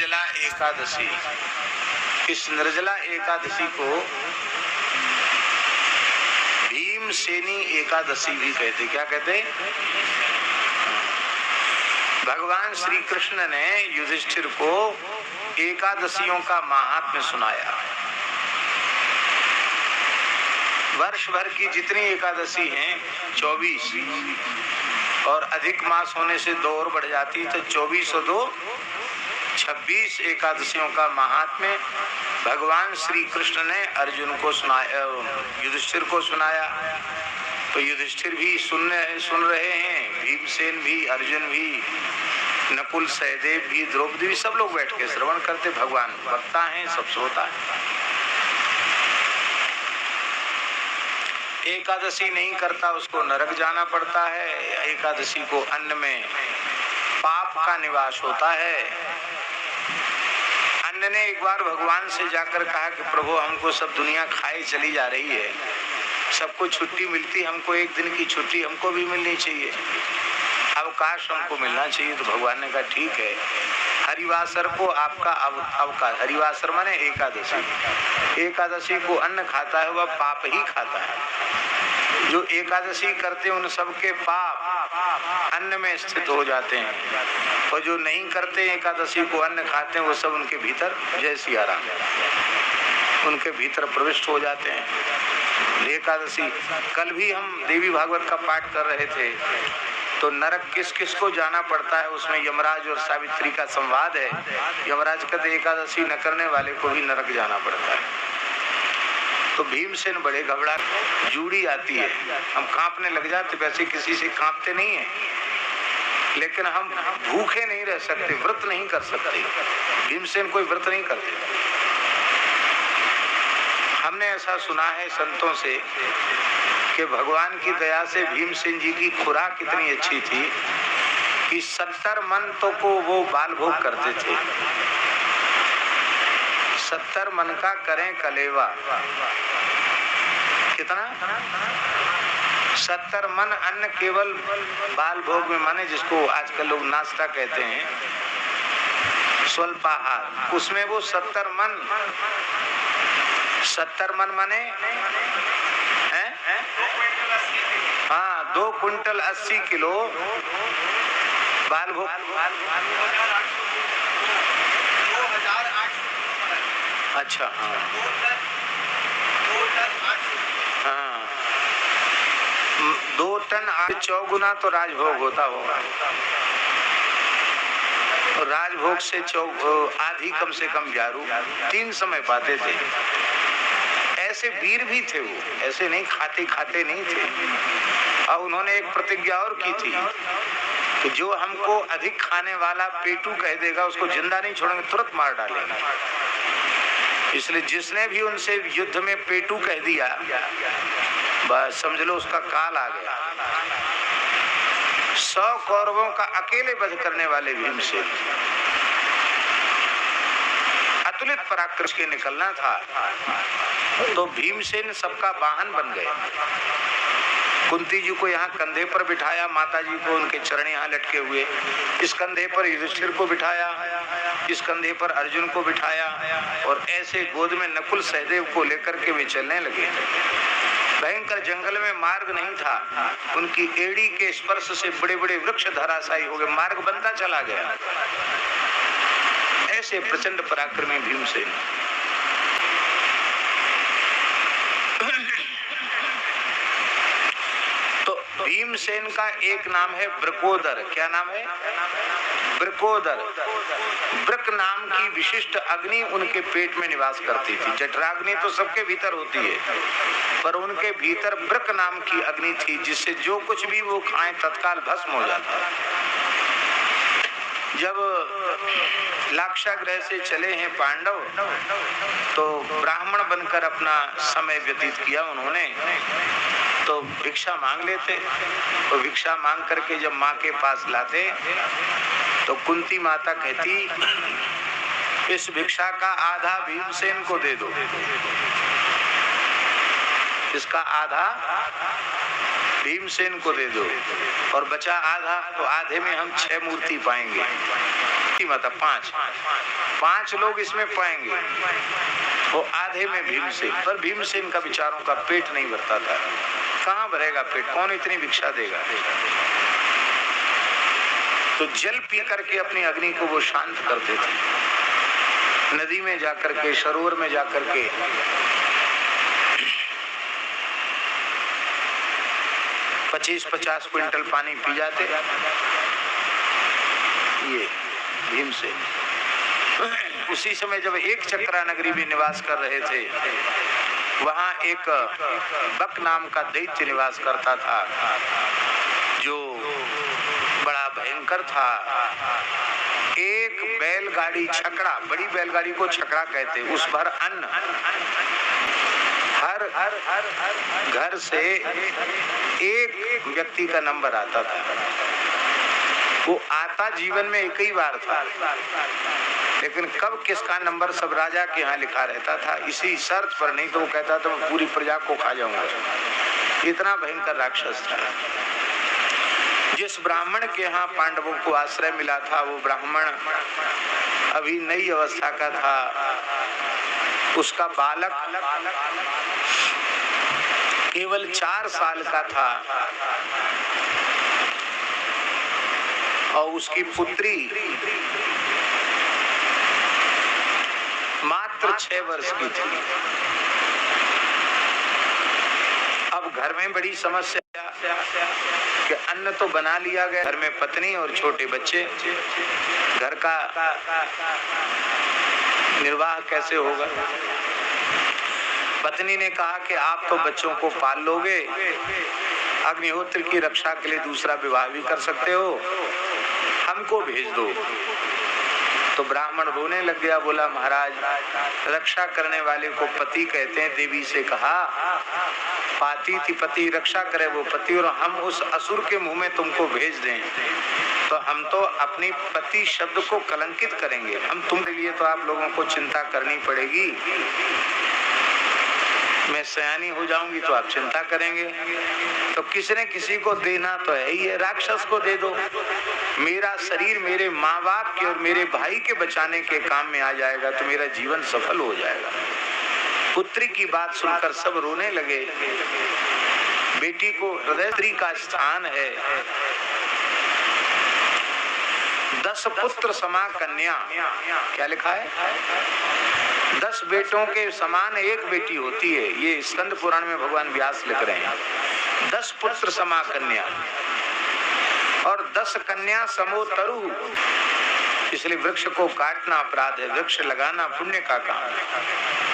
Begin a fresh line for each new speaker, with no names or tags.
निर्जला एकादशी, इस निर्जला एकादशी को भीमसेनी एकादशी भी कहते। क्या कहते? भगवान श्री कृष्ण ने युधिष्ठिर को एकादशियों का महात्म्य सुनाया। वर्ष भर की जितनी एकादशी हैं 24, और अधिक मास होने से 2 और बढ़ जाती, तो 24 और 2 26 एकादशियों का महात्म्य भगवान श्री कृष्ण ने अर्जुन को सुनाया, युधिष्ठिर को सुनाया। तो युधिष्ठिर भी सुन रहे हैं, भीमसेन भी, अर्जुन भी, नकुल, सहदेव भी, द्रौपदी भी, सब लोग बैठ के श्रवण करते। भगवान वक्ता हैं, सब श्रोता है। एकादशी नहीं करता उसको नरक जाना पड़ता है। एकादशी को अन्न में पाप का निवास होता है। अन्न ने एक बार भगवान से जाकर कहा कि प्रभु, हमको सब दुनिया खाए चली जा रही है, सबको छुट्टी मिलती, हमको एक दिन की छुट्टी हमको भी मिलनी चाहिए, अवकाश हमको मिलना चाहिए। तो भगवान ने कहा ठीक है, हरिवासर को आपका अवकाश। हरिवासर माने एकादशी। एकादशी को अन्न खाता है वह पाप ही खाता है। जो एकादशी करते हैं उन सबके पाप अन्न में स्थित हो जाते हैं, और जो नहीं करते एकादशी को अन्न खाते हैं वो सब उनके भीतर, जय सिया राम, उनके भीतर प्रविष्ट हो जाते हैं। एकादशी, कल भी हम देवी भागवत का पाठ कर रहे थे, तो नरक किस किस को जाना पड़ता है, उसमें यमराज और सावित्री का संवाद है। यमराज कहते एकादशी न करने वाले को भी नरक जाना पड़ता है। तो भीमसेन बड़े घबरा, जूड़ी आती है, हम कांपने लग जाते। वैसे किसी से कांपते नहीं है, लेकिन हम भूखे नहीं रह सकते, व्रत नहीं कर सकते। भीमसेन कोई व्रत नहीं करते। हमने ऐसा सुना है संतों से कि भगवान की दया से भीमसेन जी की खुराक कितनी अच्छी थी कि 70 मन तो को वो बाल भोग करते थे। 70 मन का करें कलेवा। कितना? 70 मन अन्न केवल बाल भोग में, माने जिसको आजकल लोग नाश्ता कहते हैं, स्वल्पाहार, उसमें वो 70 मन, 70 मन माने हैं? हाँ, 2 कुंटल 80 किलो बाल भोग। अच्छा, हाँ, 2 टन 8 चौगुना तो राजभोग होता होगा। राजभोग से आधी कम से कम ग्यारू 3 समय पाते थे। ऐसे वीर भी थे वो, ऐसे नहीं खाते नहीं थे। और उन्होंने एक प्रतिज्ञा और की थी कि जो हमको अधिक खाने वाला पेटू कह देगा उसको जिंदा नहीं छोड़ेंगे, तुरंत मार डालेंगे। इसलिए जिसने भी उनसे युद्ध में पेटू कह दिया, बस समझ लो उसका काल आ गया। 100 कौरवों का अकेले वध करने वाले भीमसेन, अतुलित पराक्रम के निकलना था। तो भीमसेन सबका वाहन बन गए। कुंती जी को यहाँ कंधे पर बिठाया, माता जी को उनके चरण यहाँ लटके हुए, इस कंधे पर युधिष्ठिर को बिठाया, इस कंधे पर अर्जुन को बिठाया, और ऐसे गोद में नकुल सहदेव को लेकर के वे चलने लगे। भयंकर जंगल में मार्ग नहीं था, उनकी एड़ी के स्पर्श से बड़े बड़े वृक्ष धराशायी हो गए, मार्ग बनता चला गया। ऐसे प्रचंड पराक्रमी भीमसेन। तो भीमसेन का एक नाम है वृकोदर। क्या नाम है? वृकोदर। वृक नाम की विशिष्ट अग्नि उनके पेट में निवास करती थी। जठराग्नि तो सबके भीतर होती है, पर उनके भीतर वृक नाम की अग्नि थी, जिससे जो कुछ भी वो खाएं तत्काल भस्म हो जाता। जब लाक्षागृह से चले हैं पांडव, तो ब्राह्मण बनकर अपना समय व्यतीत किया उन्होंने। तो भिक्षा मांग लेते, तो भिक्षा मांग करके जब माँ के पास लाते, तो कुंती माता कहती, इस भिक्षा का आधा भीमसेन को दे दो। इसका आधा भीमसेन को दे दो, और बचा आधा, तो आधे में हम 6 मूर्ति पाएंगे, मतलब 5 लोग इसमें पाएंगे, वो आधे में भीमसेन। पर भीमसेन का विचारों का पेट नहीं भरता था। कहाँ भरेगा पेट, कौन इतनी भिक्षा देगा। तो जल पी करके अपनी अग्नि को वो शांत करते थे। नदी में जाकर के, सरोवर में जाकर के 25-50 क्विंटल पानी पी जाते ये भीमसेन। उसी समय जब एक चक्रा नगरी में निवास कर रहे थे, वहां एक बक नाम का दैत्य निवास करता था, जो बड़ा भयंकर था। एक बैलगाड़ी छकड़ा, बड़ी बैलगाड़ी को छकड़ा कहते, उस भर अन्न हर घर से एक व्यक्ति का नंबर आता था। वो आता जीवन में एक ही बार था, लेकिन कब किसका नंबर सब राजा के यहाँ लिखा रहता था, इसी शर्त पर, नहीं तो वो कहता था मैं पूरी प्रजा को खा जाऊंगा। इतना भयंकर राक्षस था। जिस ब्राह्मण के यहाँ पांडवों को आश्रय मिला था, वो ब्राह्मण अभी नई अवस्था का था। उसका बालक केवल 4 साल का था, और उसकी पुत्री मात्र 6 वर्ष की थी। अब घर में बड़ी समस्या कि अन्न तो बना लिया गया, घर में पत्नी और छोटे बच्चे, घर का निर्वाह कैसे होगा। पत्नी ने कहा कि आप तो बच्चों को पाल लोगे, अग्निहोत्र की रक्षा के लिए दूसरा विवाह भी कर सकते हो, हमको भेज दो। तो ब्राह्मण रोने लग गया, बोला महाराज, रक्षा करने वाले को पति कहते हैं। देवी से कहा, पाती थी पति, रक्षा करे वो पति, और हम उस असुर के मुंह में तुमको भेज दें तो हम तो अपनी पति शब्द को कलंकित करेंगे। हम तुम्हारे लिए तो आप लोगों को चिंता करनी पड़ेगी। मैं सयानी हो जाऊंगी तो आप चिंता करेंगे, तो किसी ने किसी को देना तो है ही है, राक्षस को दे दो। मेरा शरीर मेरे माँ बाप के और मेरे भाई के बचाने के काम में आ जाएगा, तो मेरा जीवन सफल हो जाएगा। पुत्री की बात सुनकर सब रोने लगे। बेटी को हृदय स्त्री का स्थान है। 10 पुत्र समा कन्या, क्या लिखा है? 10 बेटों के समान एक बेटी होती है। ये स्कंद पुराण में भगवान व्यास लिख रहे हैं। 10 पुत्र समा कन्या और 10 कन्या समो तरु। इसलिए वृक्ष को काटना अपराध है, वृक्ष लगाना पुण्य का काम है।